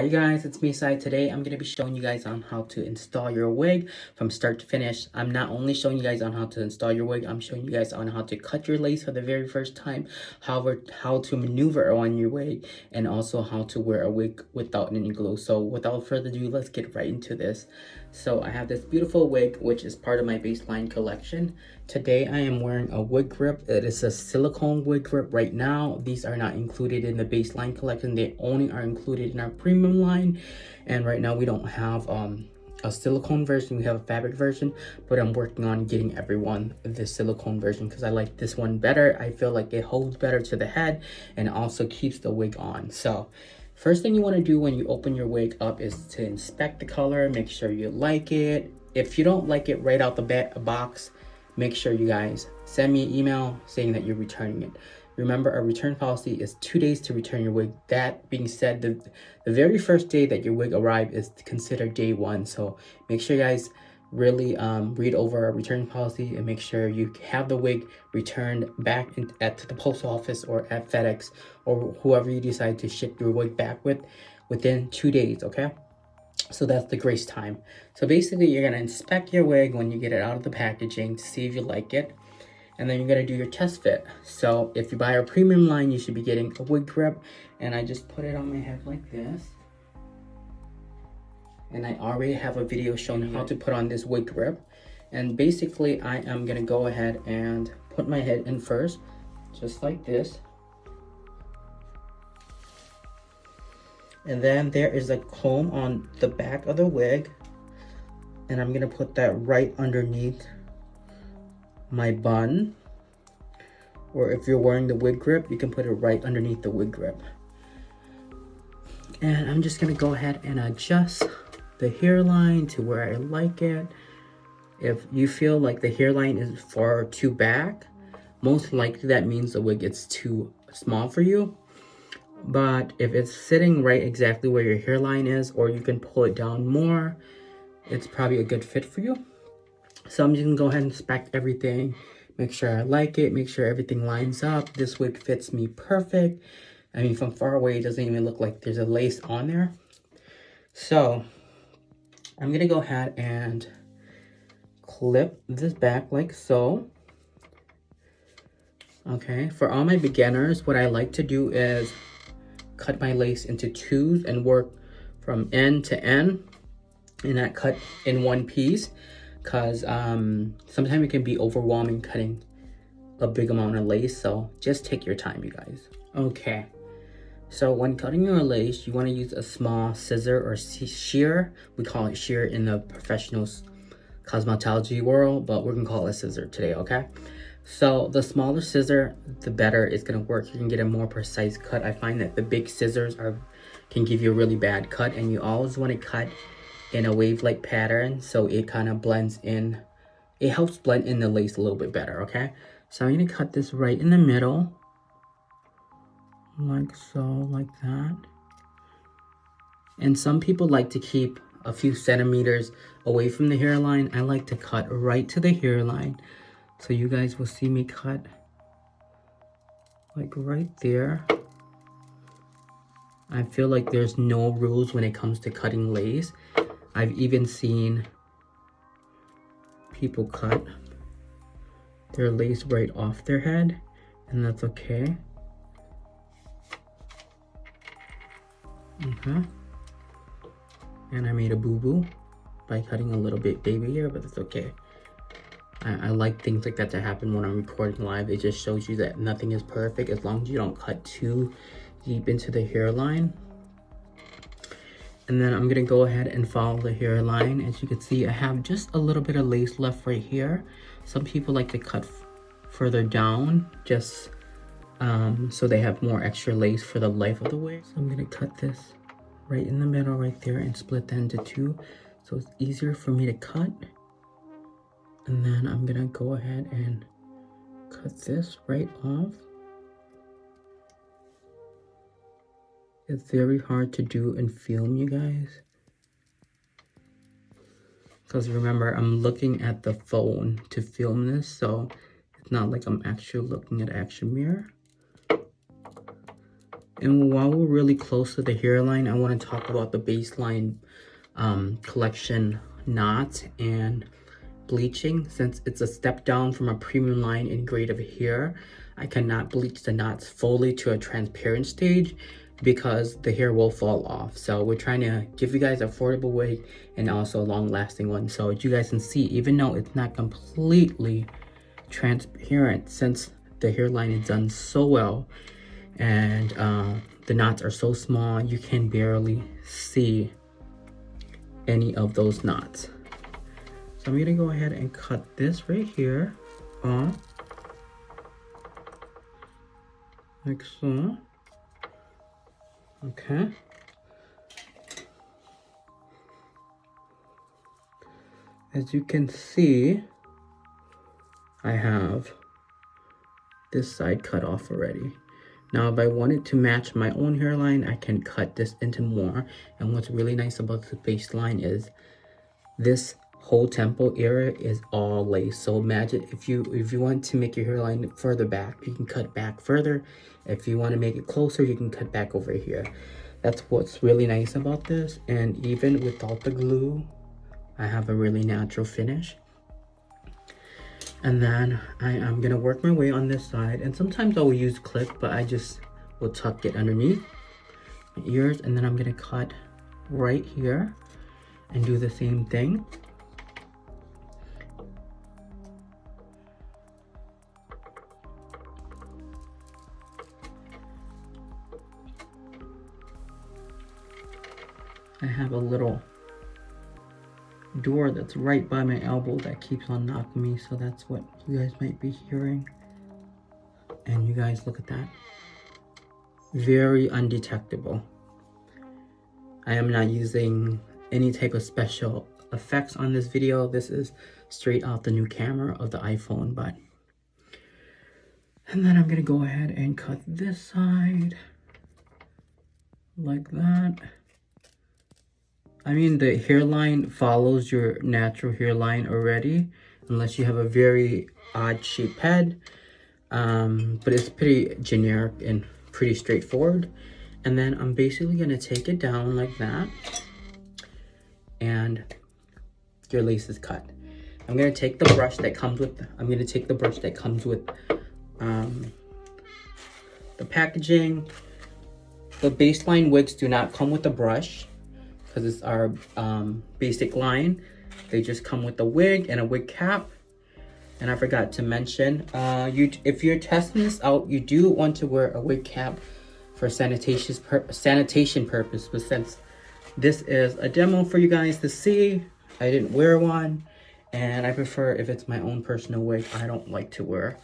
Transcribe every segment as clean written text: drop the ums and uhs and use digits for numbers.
Hey guys, it's me Sai. Today I'm going to be showing you guys on how to install your wig from start to finish. I'm not only showing you guys on how to install your wig, I'm showing you guys on how to cut your lace for the very first time, how to maneuver on your wig, and also how to wear a wig without any glue. So without further ado, let's get right into this. So I have this beautiful wig which is part of my baseline collection. Today I am wearing a wig grip. It is a silicone wig grip right now. These are not included in the baseline collection. They only are included in our premium line. And right now we don't have a silicone version. We have a fabric version, but I'm working on getting everyone the silicone version because I like this one better. I feel like it holds better to the head and also keeps the wig on. So first thing you want to do when you open your wig up is to inspect the color, make sure you like it. If you don't like it right out the box, make sure you guys send me an email saying that you're returning it. Remember, our return policy is 2 days to return your wig. That being said, the very first day that your wig arrives is considered day one. So make sure you guys really read over our return policy and make sure you have the wig returned back at the post office or at FedEx or whoever you decide to ship your wig back within 2 days, okay? So that's the grace time. So basically you're gonna inspect your wig when you get it out of the packaging to see if you like it. And then you're gonna do your test fit. So if you buy our premium line, you should be getting a wig grip. And I just put it on my head like this. And I already have a video showing how to put on this wig grip. And basically I am gonna go ahead and put my head in first, just like this. And then there is a comb on the back of the wig. And I'm gonna put that right underneath my bun. Or if you're wearing the wig grip, you can put it right underneath the wig grip. And I'm just gonna go ahead and adjust the hairline to where I like it. If you feel like the hairline is far too back, most likely that means the wig is too small for you. But if it's sitting right exactly where your hairline is, or you can pull it down more, it's probably a good fit for you. So I'm just gonna go ahead and inspect everything, make sure I like it, make sure everything lines up. This wig fits me perfect. I mean, from far away, it doesn't even look like there's a lace on there. So I'm gonna go ahead and clip this back like so. Okay, for all my beginners, what I like to do is cut my lace into twos and work from end to end and not cut in one piece, because sometimes it can be overwhelming cutting a big amount of lace. So just take your time, you guys. Okay, so when cutting your lace, you want to use a small scissor or shear. We call it shear in the professional cosmetology world, but we're gonna call it a scissor today, okay? So the smaller scissor, the better it's gonna work. You can get a more precise cut. I find that the big scissors can give you a really bad cut, and you always want to cut in a wave-like pattern so it kind of blends in. It helps blend in the lace a little bit better, okay? So I'm gonna cut this right in the middle, like so, like that. And some people like to keep a few centimeters away from the hairline. I like to cut right to the hairline. So you guys will see me cut like right there. I feel like there's no rules when it comes to cutting lace. I've even seen people cut their lace right off their head, and that's okay. Okay. And I made a boo-boo by cutting a little bit baby hair, but that's okay. I like things like that to happen when I'm recording live. It just shows you that nothing is perfect as long as you don't cut too deep into the hairline. And then I'm gonna go ahead and follow the hairline. As you can see, I have just a little bit of lace left right here. Some people like to cut further down just so they have more extra lace for the life of the wig. So I'm gonna cut this right in the middle right there and split that into two so it's easier for me to cut. And then I'm gonna go ahead and cut this right off. It's very hard to do and film, you guys. Because remember, I'm looking at the phone to film this, so it's not like I'm actually looking at an action mirror. And while we're really close to the hairline, I want to talk about the baseline collection knots and bleaching. Since it's a step down from a premium line in grade of hair, I cannot bleach the knots fully to a transparent stage because the hair will fall off. So we're trying to give you guys an affordable wig and also a long-lasting one. So as you guys can see, even though it's not completely transparent, since the hairline is done so well and the knots are so small, you can barely see any of those knots. So I'm gonna go ahead and cut this right here off, like so. Okay. As you can see, I have this side cut off already. Now, if I wanted to match my own hairline, I can cut this into more. And what's really nice about the baseline is this whole temple area is all lace. So imagine if you want to make your hairline further back, you can cut back further. If you want to make it closer, you can cut back over here. That's what's really nice about this. And even without the glue, I have a really natural finish. And then I am gonna work my way on this side, and sometimes I will use clip, but I just will tuck it underneath my ears, and then I'm gonna cut right here and do the same thing. I have a little door that's right by my elbow that keeps on knocking me, so that's what you guys might be hearing. And you guys, look at that. Very undetectable. I am not using any type of special effects on this video. This is straight out the new camera of the iPhone. And then I'm gonna go ahead and cut this side like that. I mean, the hairline follows your natural hairline already, unless you have a very odd shaped head. But it's pretty generic and pretty straightforward. And then I'm basically gonna take it down like that, and your lace is cut. I'm gonna take the brush that comes with. The packaging. The baseline wigs do not come with a brush, because it's our basic line. They just come with a wig and a wig cap. And I forgot to mention, if you're testing this out, you do want to wear a wig cap for sanitation purpose. But since this is a demo for you guys to see, I didn't wear one. And I prefer, if it's my own personal wig, I don't like to wear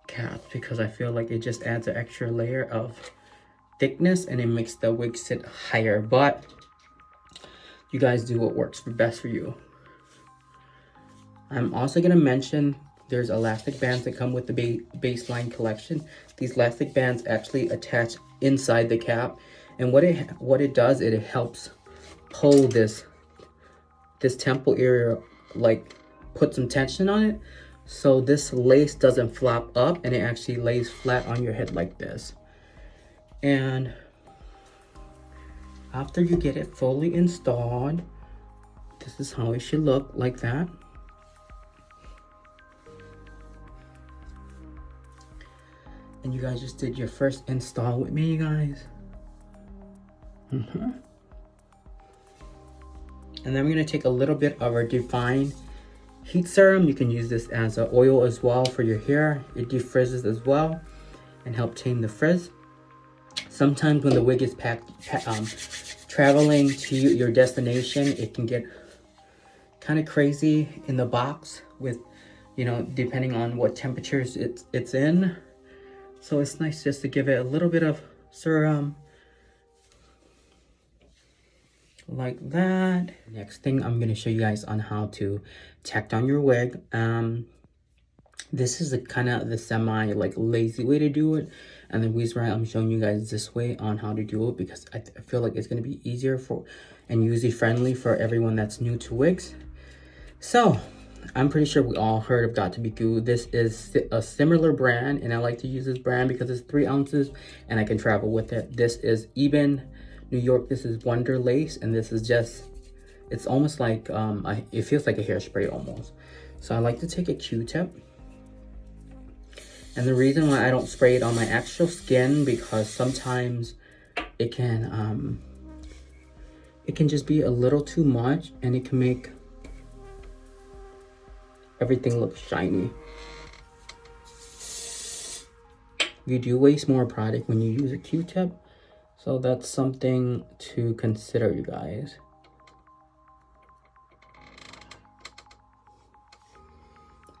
caps because I feel like it just adds an extra layer of thickness and it makes the wig sit higher. But you guys do what works best for you. I'm also going to mention there's elastic bands that come with the baseline collection. These elastic bands actually attach inside the cap, and what it does, it helps pull this temple area, like put some tension on it, so this lace doesn't flop up and it actually lays flat on your head like this. And after you get it fully installed, this is how it should look, like that. And you guys just did your first install with me, you guys. And then we're gonna take a little bit of our Define Heat Serum. You can use this as an oil as well for your hair. It defrizzes as well and help tame the frizz. Sometimes when the wig is traveling to your destination, it can get kind of crazy in the box with, depending on what temperatures it's in. So it's nice just to give it a little bit of serum, like that. Next thing, I'm gonna show you guys on how to tack down your wig. This is kind of the semi lazy way to do it, and the reason why I'm showing you guys this way on how to do it, because I feel like it's gonna be easier and user friendly for everyone that's new to wigs. So I'm pretty sure we all heard of Got to Be Goo. This is a similar brand, and I like to use this brand because it's 3 ounces and I can travel with it. This is Eben, New York. This is Wonder Lace, and this is just, it's almost like, it feels like a hairspray almost. So I like to take a Q-tip. And the reason why I don't spray it on my actual skin, because sometimes it can just be a little too much, and it can make everything looks shiny. You do waste more product when you use a Q-tip, so that's something to consider, you guys.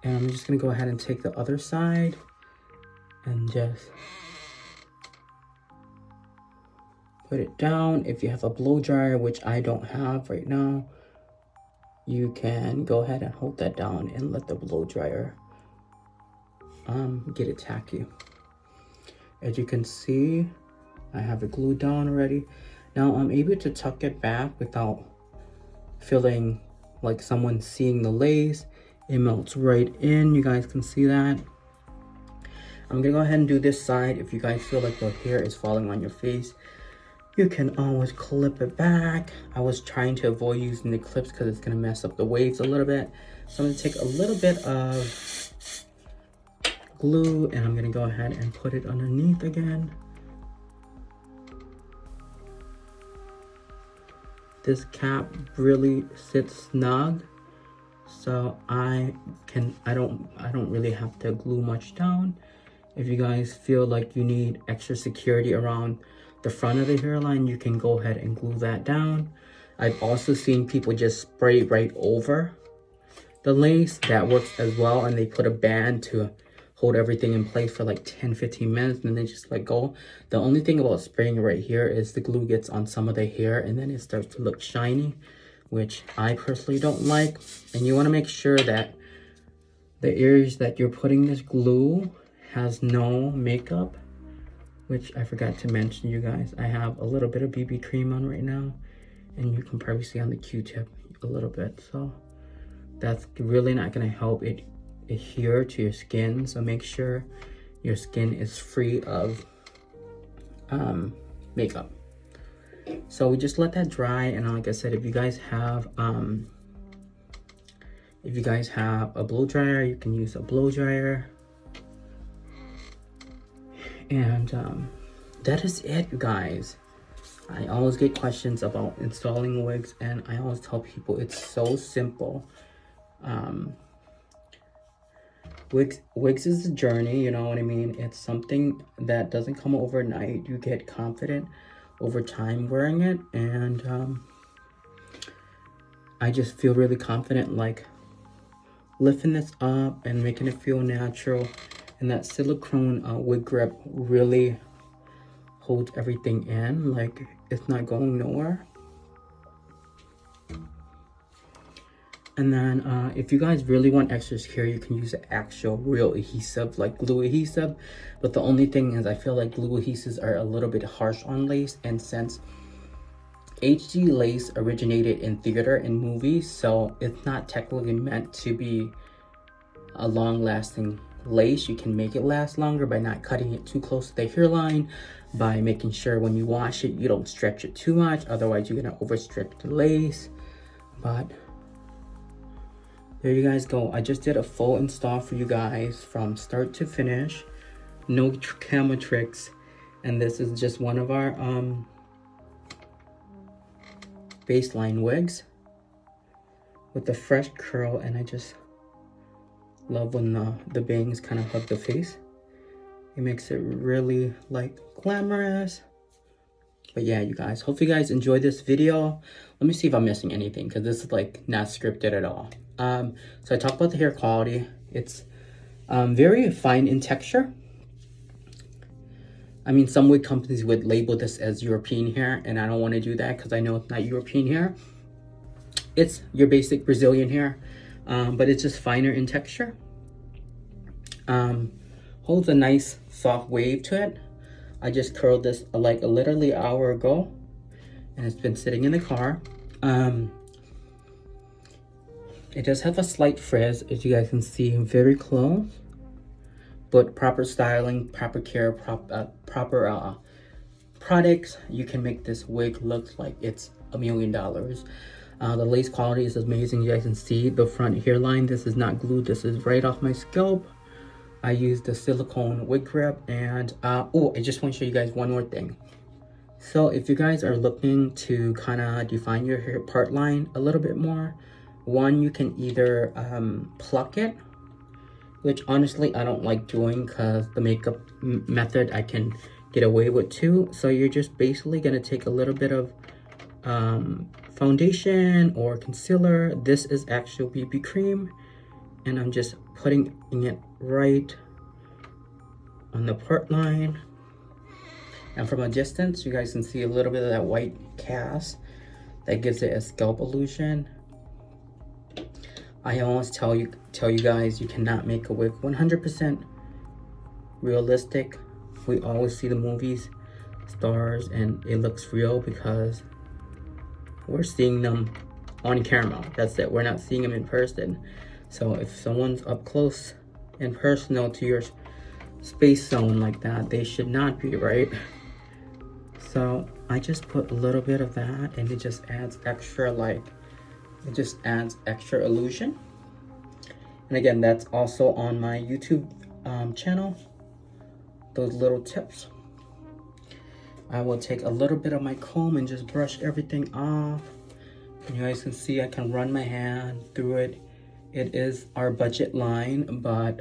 And I'm just gonna go ahead and take the other side and just put it down. If you have a blow dryer, which I don't have right now, you can go ahead and hold that down and let the blow dryer get it tacky. As you can see, I have it glued down already. Now I'm able to tuck it back without feeling like someone's seeing the lace. It melts right in, you guys can see that. I'm gonna go ahead and do this side. If you guys feel like the hair is falling on your face, you can always clip it back. I was trying to avoid using the clips because it's gonna mess up the waves a little bit. So I'm gonna take a little bit of glue and I'm gonna go ahead and put it underneath again. This cap really sits snug, so I don't really have to glue much down. If you guys feel like you need extra security around the front of the hairline, you can go ahead and glue that down. I've also seen people just spray right over the lace. That works as well, and they put a band to hold everything in place for like 10-15 minutes and then they just let go. The only thing about spraying right here is the glue gets on some of the hair and then it starts to look shiny, which I personally don't like. And you want to make sure that the areas that you're putting this glue has no makeup, which I forgot to mention, you guys. I have a little bit of BB cream on right now, and you can probably see on the Q-tip a little bit. So that's really not going to help it adhere to your skin. So make sure your skin is free of makeup. So we just let that dry, and like I said, if you guys have a blow dryer, you can use a blow dryer. And that is it, you guys. I always get questions about installing wigs, and I always tell people it's so simple. Wigs is a journey, you know what I mean? It's something that doesn't come overnight. You get confident over time wearing it, and I just feel really confident, like lifting this up and making it feel natural. And that silicone wig grip really holds everything in, like it's not going nowhere. And then if you guys really want extra secure, you can use the actual real adhesive, like glue adhesive. But the only thing is I feel like glue adhesives are a little bit harsh on lace, and since HD lace originated in theater and movies, so it's not technically meant to be a long-lasting lace. You can make it last longer by not cutting it too close to the hairline, by making sure when you wash it you don't stretch it too much, otherwise you're gonna overstretch the lace. But there you guys go. I just did a full install for you guys from start to finish, no camera tricks, and this is just one of our baseline wigs with the fresh curl. And I just love when the bangs kind of hug the face. It makes it really like glamorous. But yeah, you guys, hope you guys enjoy this video. Let me see if I'm missing anything, because this is like not scripted at all. So I talked about the hair quality. It's very fine in texture. I mean, some wig companies would label this as European hair, and I don't want to do that because I know it's not European hair. It's your basic Brazilian hair, but it's just finer in texture. Holds a nice soft wave to it. I just curled this like literally an hour ago, and it's been sitting in the car. It does have a slight frizz, as you guys can see very close, but proper styling, proper care, proper products, you can make this wig look like it's $1 million. The lace quality is amazing. You guys can see the front hairline. This is not glued. This is right off my scalp. I used the silicone wig grip. And oh, I just want to show you guys one more thing. So if you guys are looking to kind of define your hair part line a little bit more, one, you can either pluck it, which honestly I don't like doing because the makeup method I can get away with too. So you're just basically gonna take a little bit of foundation or concealer. This is actual BB cream, and I'm just putting it right on the part line. And from a distance, you guys can see a little bit of that white cast that gives it a scalp illusion. I always tell you guys, you cannot make a wig 100% realistic. We always see the movies stars and it looks real because we're seeing them on camera. That's it. We're not seeing them in person. So if someone's up close and personal to your space zone like that, they should not be, right? So I just put a little bit of that, and it just adds extra, it just adds extra illusion. And again, that's also on my YouTube channel, those little tips. I will take a little bit of my comb and just brush everything off. And you guys can see I can run my hand through it. It is our budget line, but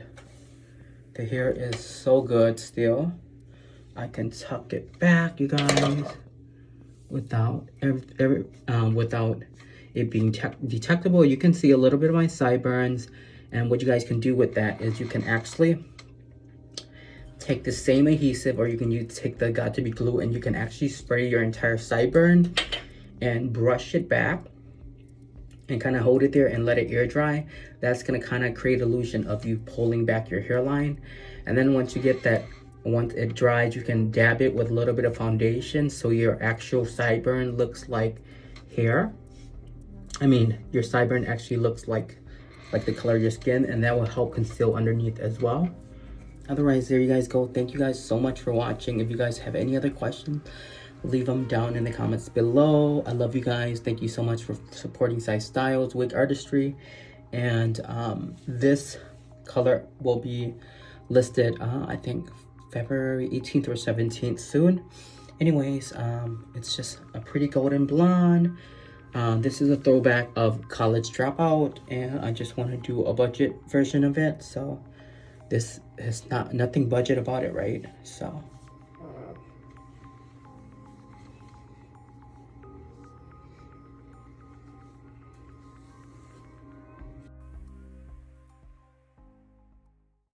the hair is so good still. I can tuck it back, you guys, without without it being detectable. You can see a little bit of my sideburns, and what you guys can do with that is you can actually take the same adhesive, or you can take the got2b glue, and you can actually spray your entire sideburn and brush it back and kind of hold it there and let it air dry. That's going to kind of create illusion of you pulling back your hairline. And then once you get that, once it dries, you can dab it with a little bit of foundation so your actual sideburn looks like hair. I mean, your sideburn actually looks like the color of your skin, and that will help conceal underneath as well. Otherwise, there you guys go. Thank you guys so much for watching. If you guys have any other questions, leave them down in the comments below. I love you guys. Thank you so much for supporting Sai Styles Wig Artistry. And this color will be listed, I think, February 18th or 17th soon. Anyways, it's just a pretty golden blonde. This is a throwback of College Dropout, and I just want to do a budget version of it. So this is nothing budget about it, right? So